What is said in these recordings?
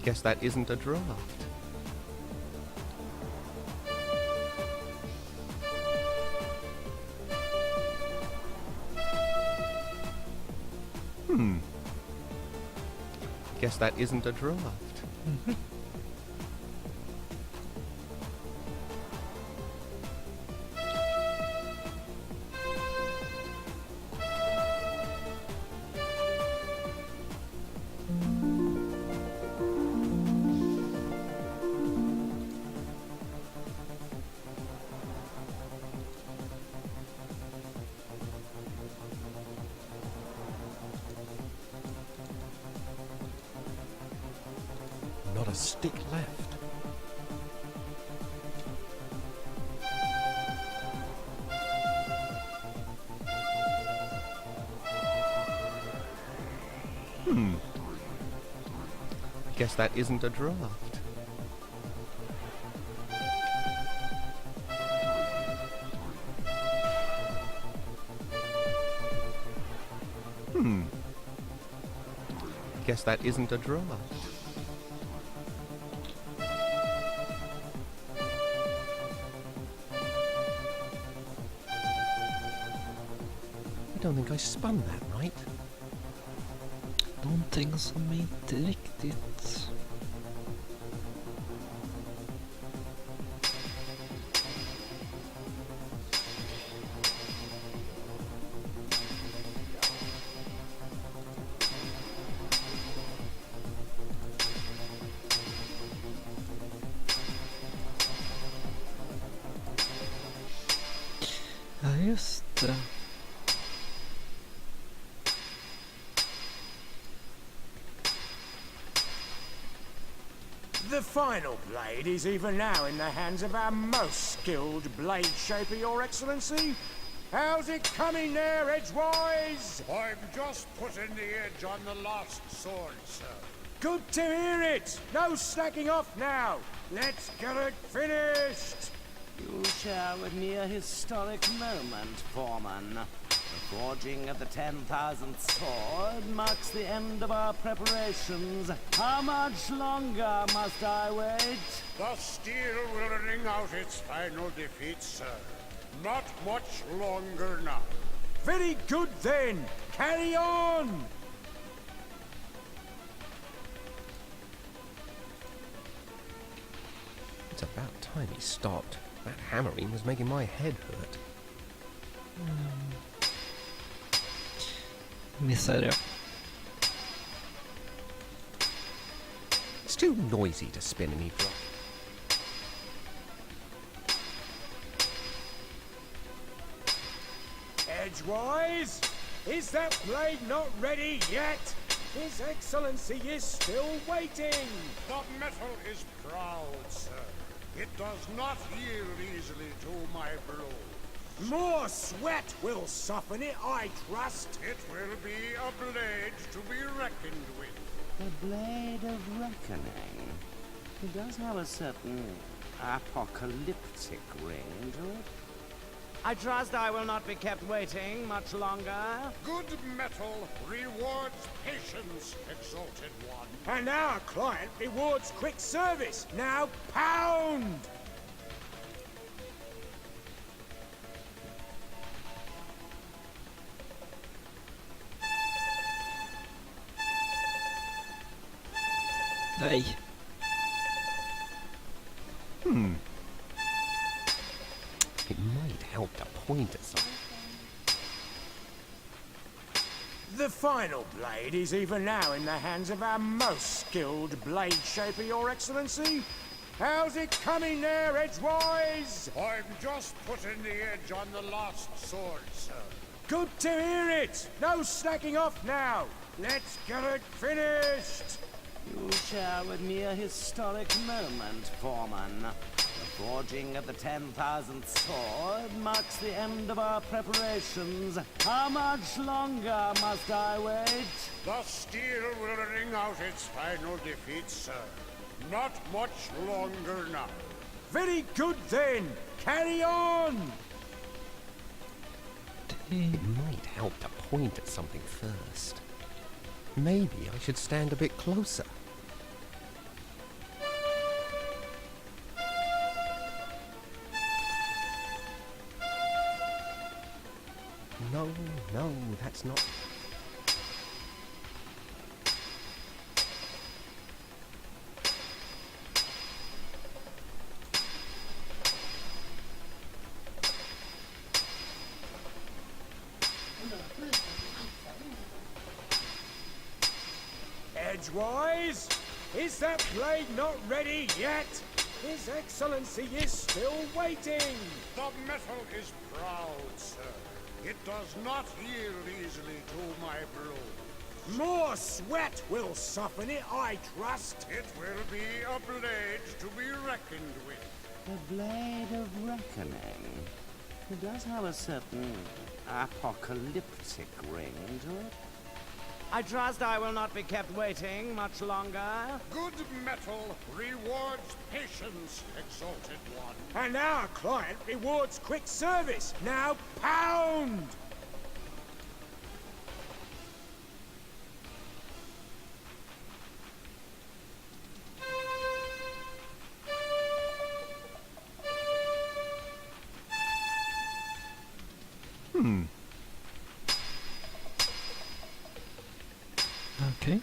Guess that isn't a draft. Guess that isn't a draft. Not a stick left. Guess that isn't a draft. Guess that isn't a draft. I don't think I spun that right. Någonting som inte riktigt... Ja, just det. The final blade is even now in the hands of our most skilled blade shaper, Your Excellency. How's it coming there, edgewise? I'm just putting the edge on the last sword, sir. Good to hear it. No slacking off now. Let's get it finished. You share with me a historic moment, Foreman. The forging of the 10,000th sword marks the end of our preparations. How much longer must I wait? The steel will ring out its final defeat, sir. Not much longer now. Very good then. Carry on. It's about time he stopped. That hammering was making my head hurt. Missade jag. It's too noisy to spin any drop. Edgewise, is that blade not ready yet? His Excellency is still waiting. The metal is proud, sir. It does not yield easily to my blows. More sweat will soften it, I trust. It will be a blade to be reckoned with. The Blade of Reckoning. It does have a certain apocalyptic ring to it. I trust I will not be kept waiting much longer. Good metal rewards patience, exalted one. And our client rewards quick service. Now pound! Nej. It might help to point at something. The final blade is even now in the hands of our most skilled blade shaper, Your Excellency. How's it coming there, edgewise? I'm just putting the edge on the last sword, sir. Good to hear it. No slacking off now. Let's get it finished. You share with me a historic moment, Foreman. The forging of the 10,000th sword marks the end of our preparations. How much longer must I wait? The steel will ring out its final defeat, sir. Not much longer now. Very good then. Carry on. It might help to point at something first. Maybe I should stand a bit closer. No, no, that's not... Edgewise? Is that blade not ready yet? His Excellency is still waiting. The metal is proud, sir. It does not yield easily to my blow. More sweat will soften it, I trust. It will be a blade to be reckoned with. The Blade of Reckoning. It does have a certain apocalyptic ring to it. I trust I will not be kept waiting much longer. Good metal rewards patience, exalted one. And our client rewards quick service. Now pound! Okay.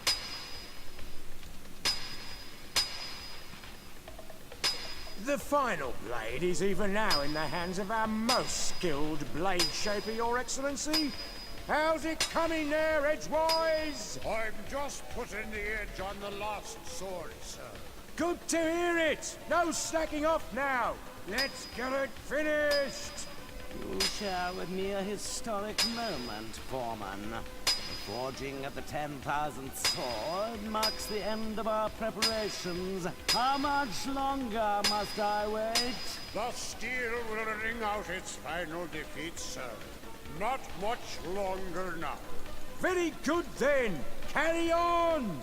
The final blade is even now in the hands of our most skilled blade shaper, Your Excellency. How's it coming there, Edgewise? I'm just putting the edge on the last sword, sir. Good to hear it. No slacking off now. Let's get it finished. You share with me a historic moment, Foreman. The forging of the 10,000th sword marks the end of our preparations. How much longer must I wait? The steel will ring out its final defeat, sir. Not much longer now. Very good then. Carry on.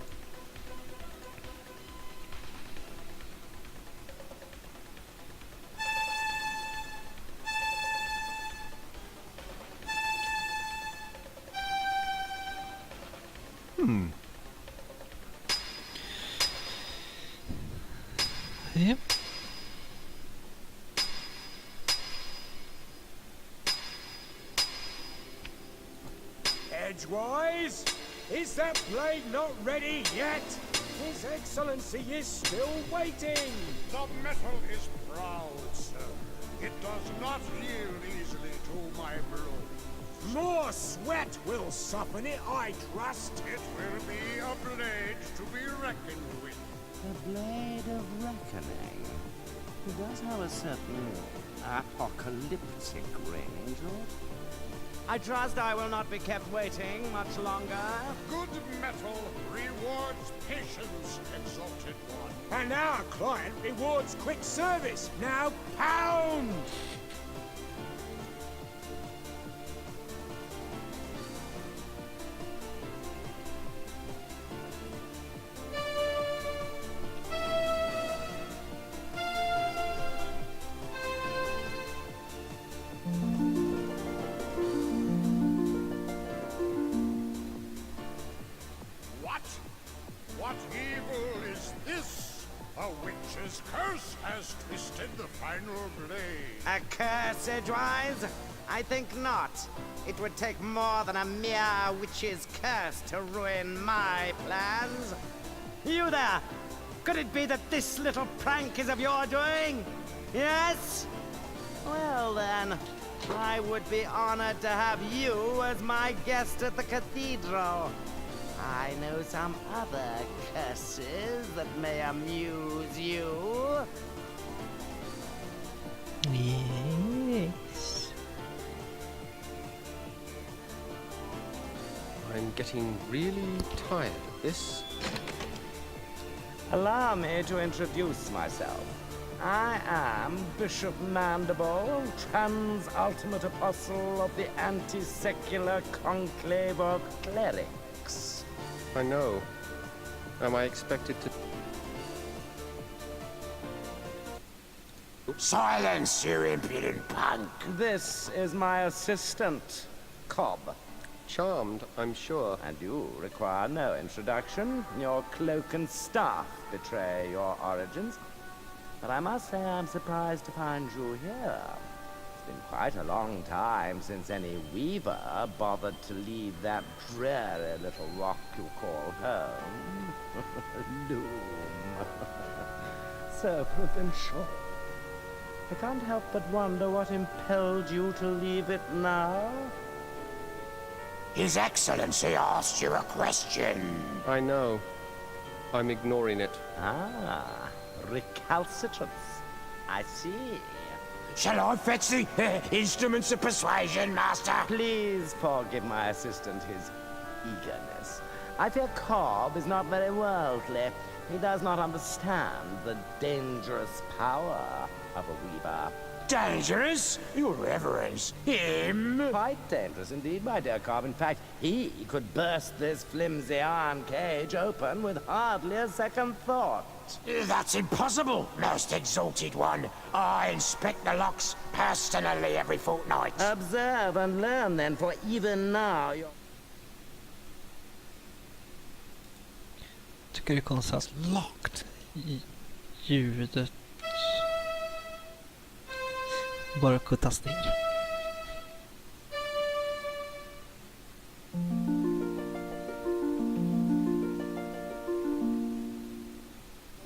Yep. Edgewise? Is that blade not ready yet? His Excellency is still waiting. The metal is proud, sir. It does not yield easily to my blow. More sweat will soften it, I trust. It will be a blade to be reckoned with. The Blade of Reckoning. It does have a certain apocalyptic ring to it. I trust I will not be kept waiting much longer. Good metal rewards patience, exalted one. And our client rewards quick service. Now pound! What evil is this? A witch's curse has twisted the final blade. A curse, Edgewise? I think not. It would take more than a mere witch's curse to ruin my plans. You there! Could it be that this little prank is of your doing? Yes? Well then, I would be honored to have you as my guest at the cathedral. I know some other curses that may amuse you. Yes. I'm getting really tired of this. Allow me to introduce myself. I am Bishop Mandible, trans-ultimate apostle of the anti-secular conclave of Clerics. I know. Am I expected to... Silence, you impudent punk! This is my assistant, Cobb. Charmed, I'm sure. And you require no introduction. Your cloak and staff betray your origins. But I must say I'm surprised to find you here. It's been quite a long time since any weaver bothered to leave that dreary little rock you call home. LooM. So provincial. I can't help but wonder what impelled you to leave it now. His Excellency asked you a question. I know. I'm ignoring it. Ah, recalcitrance. I see. Shall I fetch the instruments of persuasion, Master? Please forgive my assistant his eagerness. I fear Cobb is not very worldly. He does not understand the dangerous power of a weaver. Dangerous? Your Reverence. Him? Quite dangerous indeed, my dear Cobb. In fact, he could burst this flimsy iron cage open with hardly a second thought. That's impossible, most exalted one. I inspect the locks personally every fortnight. Observe and learn then, for even now you're... Tycker det är konstigt locked i ljudet bara kuttas ner.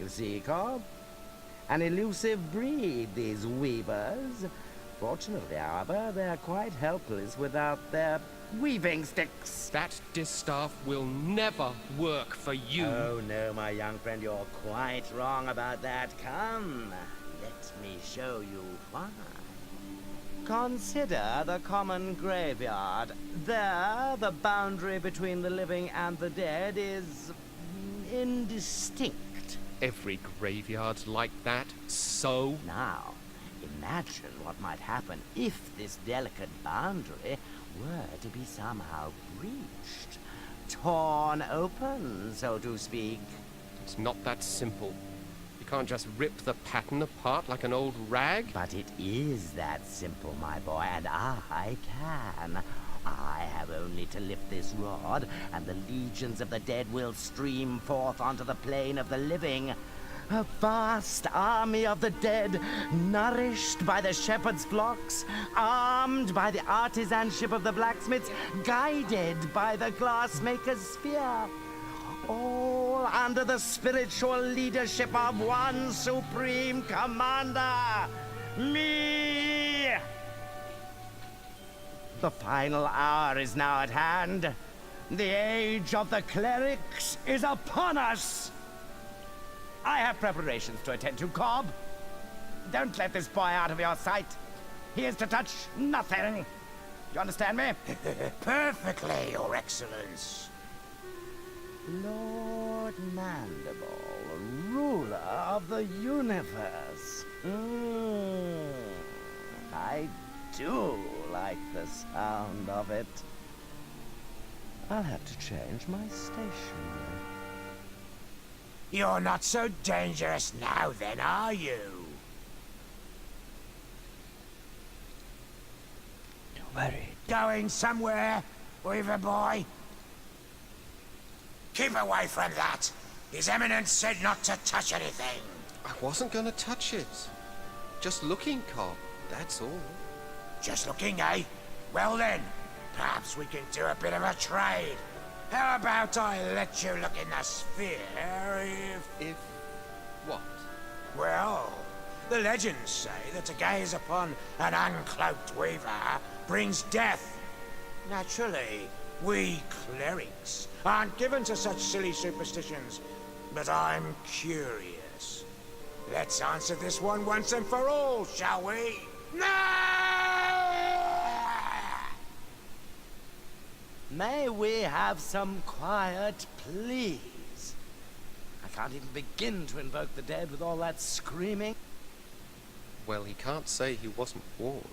You see, Cobb? An elusive breed, these weavers. Fortunately, however, they're quite helpless without their weaving sticks. That distaff will never work for you. Oh, no, my young friend, you're quite wrong about that. Come, let me show you why. Consider the common graveyard. There, the boundary between the living and the dead is indistinct. Every graveyard's like that, so? Now, imagine what might happen if this delicate boundary were to be somehow breached. Torn open, so to speak. It's not that simple. You can't just rip the pattern apart like an old rag. But it is that simple, my boy, and I can. I have only to lift this rod, and the legions of the dead will stream forth onto the plane of the living. A vast army of the dead, nourished by the shepherd's flocks, armed by the artisanship of the blacksmiths, guided by the glassmaker's spear. All under the spiritual leadership of one supreme commander, me! The final hour is now at hand. The age of the Clerics is upon us. I have preparations to attend to, Cobb. Don't let this boy out of your sight. He is to touch nothing. You understand me? Perfectly, Your Excellence. Lord Mandible, ruler of the universe. I do like the sound of it. I'll have to change my station. You're not so dangerous now then, are you? Very. Going somewhere, weaver boy? Keep away from that. His Eminence said not to touch anything. I wasn't gonna touch it. Just looking, Cobb, that's all. Just looking, eh? Well then, perhaps we can do a bit of a trade. How about I let you look in the sphere If... what? Well, the legends say that to gaze upon an uncloaked weaver brings death. Naturally, we clerics aren't given to such silly superstitions, but I'm curious. Let's answer this one once and for all, shall we? No! May we have some quiet, please? I can't even begin to invoke the dead with all that screaming. Well, he can't say he wasn't warned.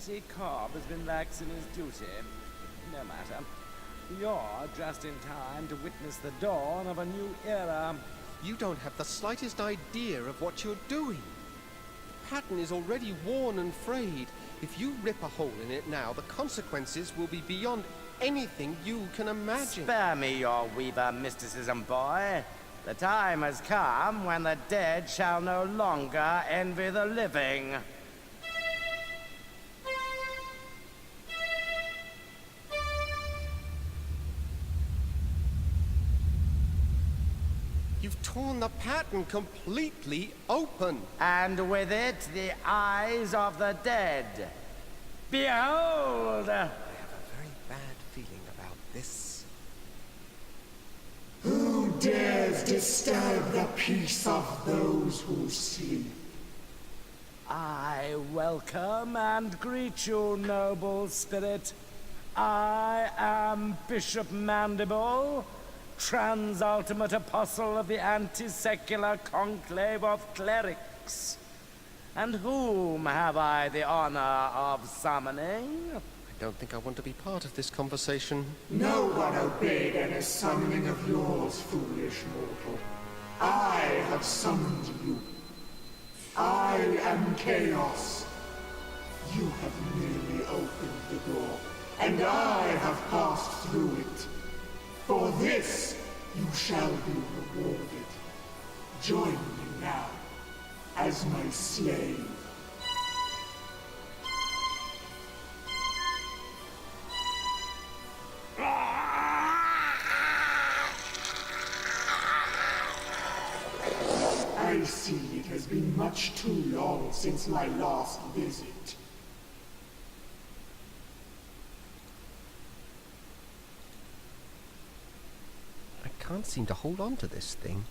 sassy cob has been lax in his duty. No matter. You're just in time to witness the dawn of a new era. You don't have the slightest idea of what you're doing. The pattern is already worn and frayed. If you rip a hole in it now, the consequences will be beyond anything you can imagine. Spare me your weaver mysticism, boy. The time has come when the dead shall no longer envy the living. You've torn the pattern completely open. And with it, the eyes of the dead. Behold! I have a very bad feeling about this. Who dares disturb the peace of those who sleep? I welcome and greet you, noble spirit. I am Bishop Mandible, Transultimate Apostle of the Anti-Secular Conclave of Clerics. And whom have I the honor of summoning? I don't think I want to be part of this conversation. No one obeyed any summoning of yours, foolish mortal. I have summoned you. I am Chaos. You have merely opened the door, and I have passed through it. For this, you shall be rewarded. Join me now, as my slave. I see it has been much too long since my last visit. I can't seem to hold on to this thing.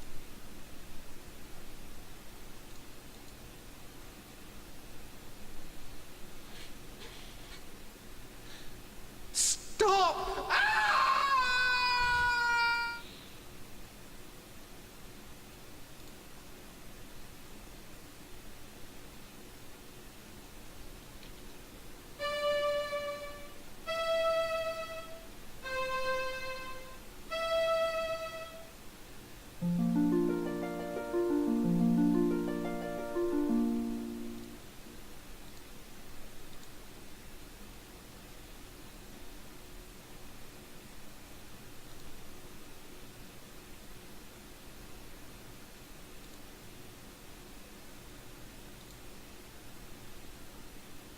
Stop!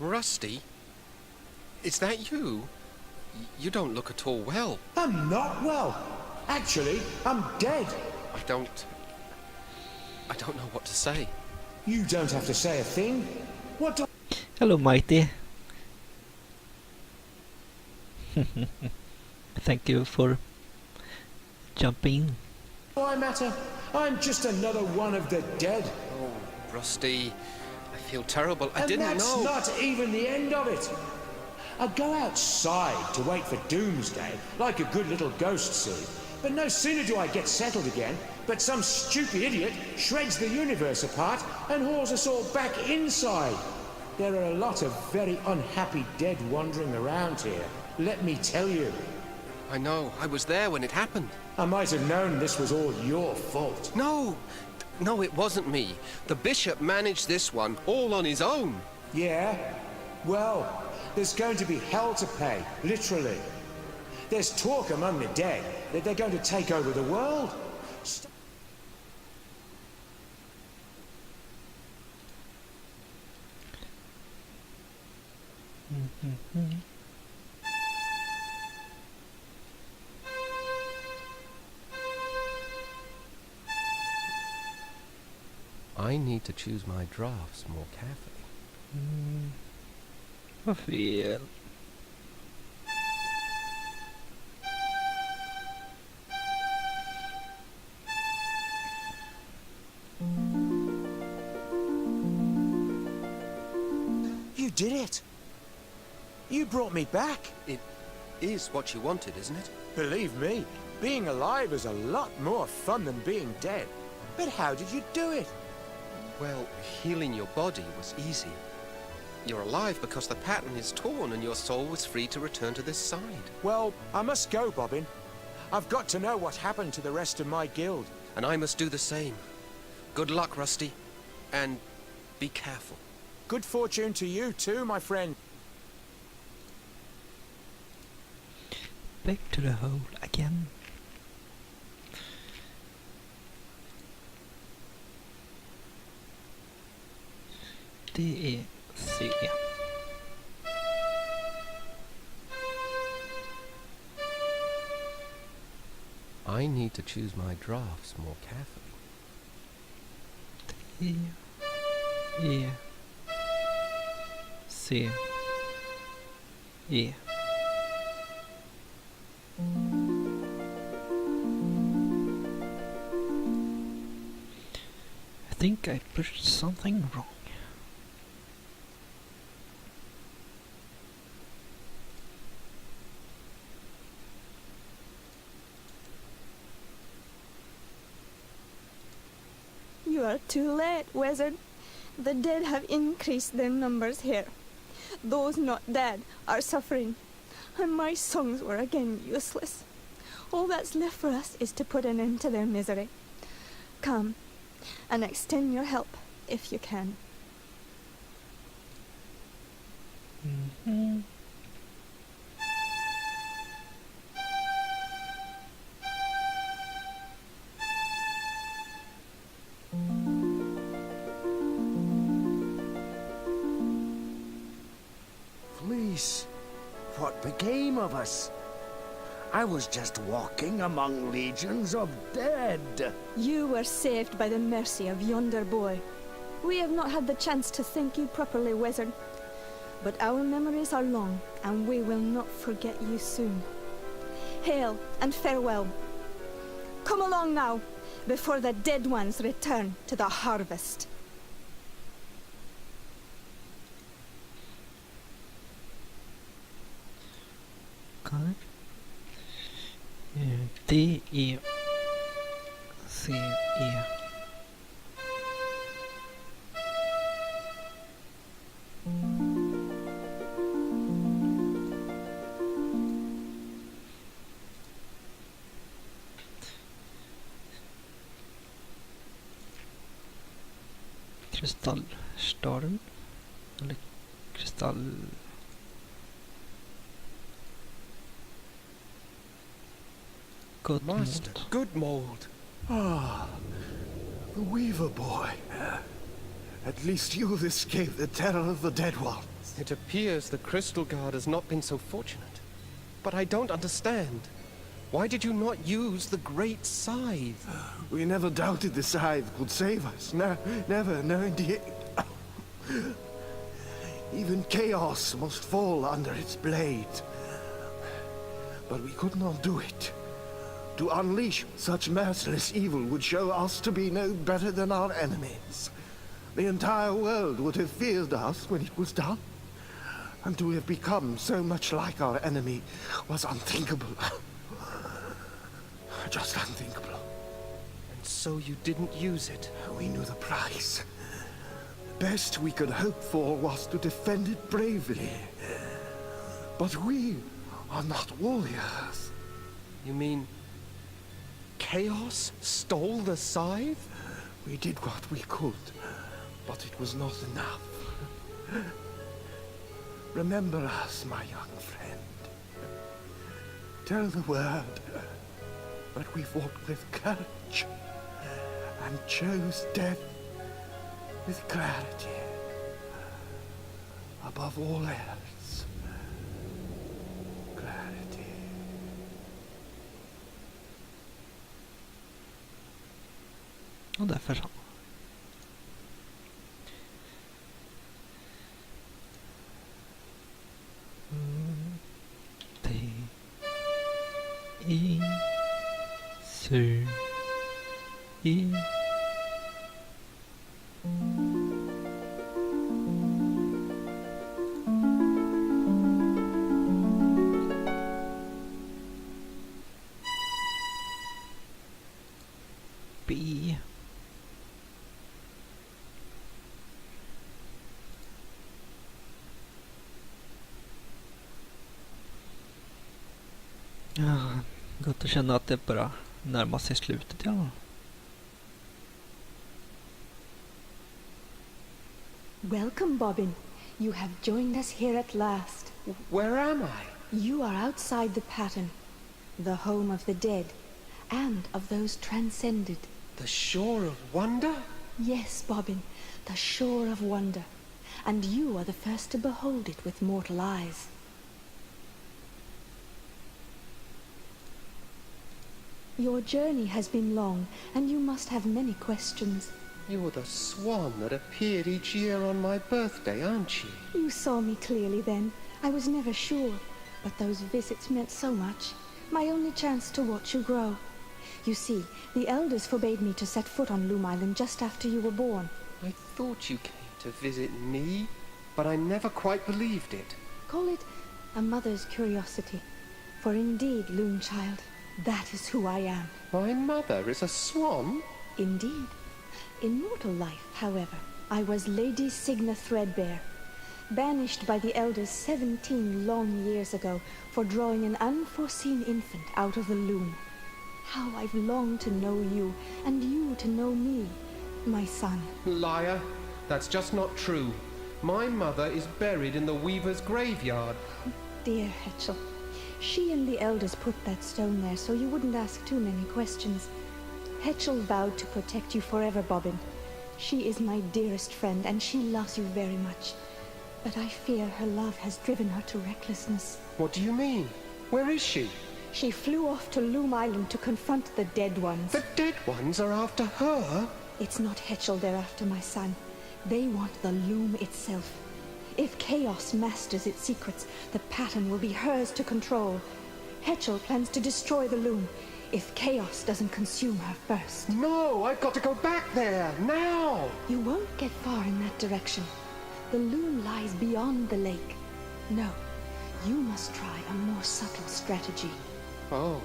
Rusty? Is that you? You don't look at all well. I'm not well. Actually, I'm dead. I don't know what to say. You don't have to say a thing. What do Hello, Mighty. Thank you for jumping. I matter? I'm just another one of the dead. Oh, Rusty, I feel terrible. I And didn't that's know. not even the end of it. I go outside to wait for doomsday, like a good little ghost seed. But no sooner do I get settled again, but some stupid idiot shreds the universe apart and hauls us all back inside. There are a lot of very unhappy dead wandering around here, let me tell you. I know. I was there when it happened. I might have known this was all your fault. No, it wasn't me. The bishop managed this one all on his own. Yeah? Well, there's going to be hell to pay, literally. There's talk among the dead that they're going to take over the world. I need to choose my drafts more carefully. Vad fel. You did it. You brought me back. It is what you wanted, isn't it? Believe me, being alive is a lot more fun than being dead. But how did you do it? Well, healing your body was easy. You're alive because the pattern is torn and your soul was free to return to this side. Well, I must go, Bobbin. I've got to know what happened to the rest of my guild. And I must do the same. Good luck, Rusty. And be careful. Good fortune to you too, my friend. Back to the hole again. Det är C. I need to choose my drafts more carefully. D, E, C, E. I think I pushed something wrong. You are too late, wizard. The dead have increased their numbers here. Those not dead are suffering, and my songs were again useless. All that's left for us is to put an end to their misery. Come, and extend your help, if you can. Mm-hmm. Fleece, what became of us? I was just walking among legions of dead. You were saved by the mercy of yonder boy. We have not had the chance to thank you properly, wizard. But our memories are long, and we will not forget you soon. Hail and farewell. Come along now, before the dead ones return to the harvest. Okay. D, E, C, E. Kristallstaden eller kristall... Master, good mold. Ah, the Weaver boy. At least you've escaped the terror of the Dead Ones. It appears the Crystal Guard has not been so fortunate. But I don't understand. Why did you not use the Great Scythe? We never doubted the scythe could save us. No, never, no indeed. Even chaos must fall under its blade. But we could not do it. To unleash such merciless evil would show us to be no better than our enemies. The entire world would have feared us when it was done. And to have become so much like our enemy was unthinkable. Just unthinkable. And so you didn't use it? We knew the price. The best we could hope for was to defend it bravely. But we are not warriors. You mean... Chaos stole the scythe? We did what we could, but it was not enough. Remember us, my young friend. Tell the word that we fought with courage and chose death with clarity. Above all else, clarity. Och där försvann. D, E, C, E. B. Ja, gott att känna att det bara närmar sig slutet, ja. Welcome, Bobbin. You have joined us here at last. Where am I? You are outside the pattern, the home of the dead, and of those transcended. The shore of wonder? Yes, Bobbin, the shore of wonder. And you are the first to behold it with mortal eyes. Your journey has been long, and you must have many questions. You're the swan that appeared each year on my birthday, aren't you? You saw me clearly then. I was never sure, but those visits meant so much. My only chance to watch you grow. You see, the elders forbade me to set foot on LooM Island just after you were born. I thought you came to visit me, but I never quite believed it. Call it a mother's curiosity. For indeed, LooM child, that is who I am. My mother is a swan? Indeed. In mortal life, however, I was Lady Signa Threadbare, banished by the elders 17 long years ago for drawing an unforeseen infant out of the loom. How I've longed to know you, and you to know me, my son. Liar. That's just not true. My mother is buried in the weaver's graveyard. Dear Hetchel, she and the elders put that stone there so you wouldn't ask too many questions. Hetchel vowed to protect you forever, Bobbin. She is my dearest friend, and she loves you very much. But I fear her love has driven her to recklessness. What do you mean? Where is she? She flew off to LooM Island to confront the dead ones. The dead ones are after her? It's not Hetchel they're after, my son. They want the loom itself. If Chaos masters its secrets, the pattern will be hers to control. Hetchel plans to destroy the loom, if Chaos doesn't consume her first. No, I've got to go back there, now! You won't get far in that direction. The loom lies beyond the lake. No, you must try a more subtle strategy. Oh.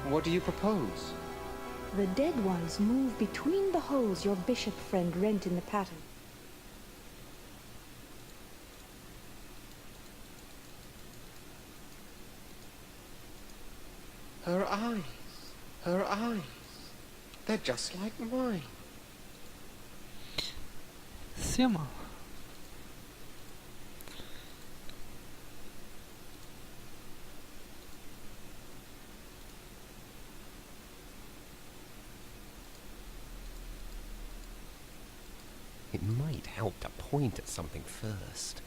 What do you propose? The dead ones move between the holes your bishop friend rent in the pattern. Her eyes. Her eyes. They're just like mine. Ser man. It might help to point at something first.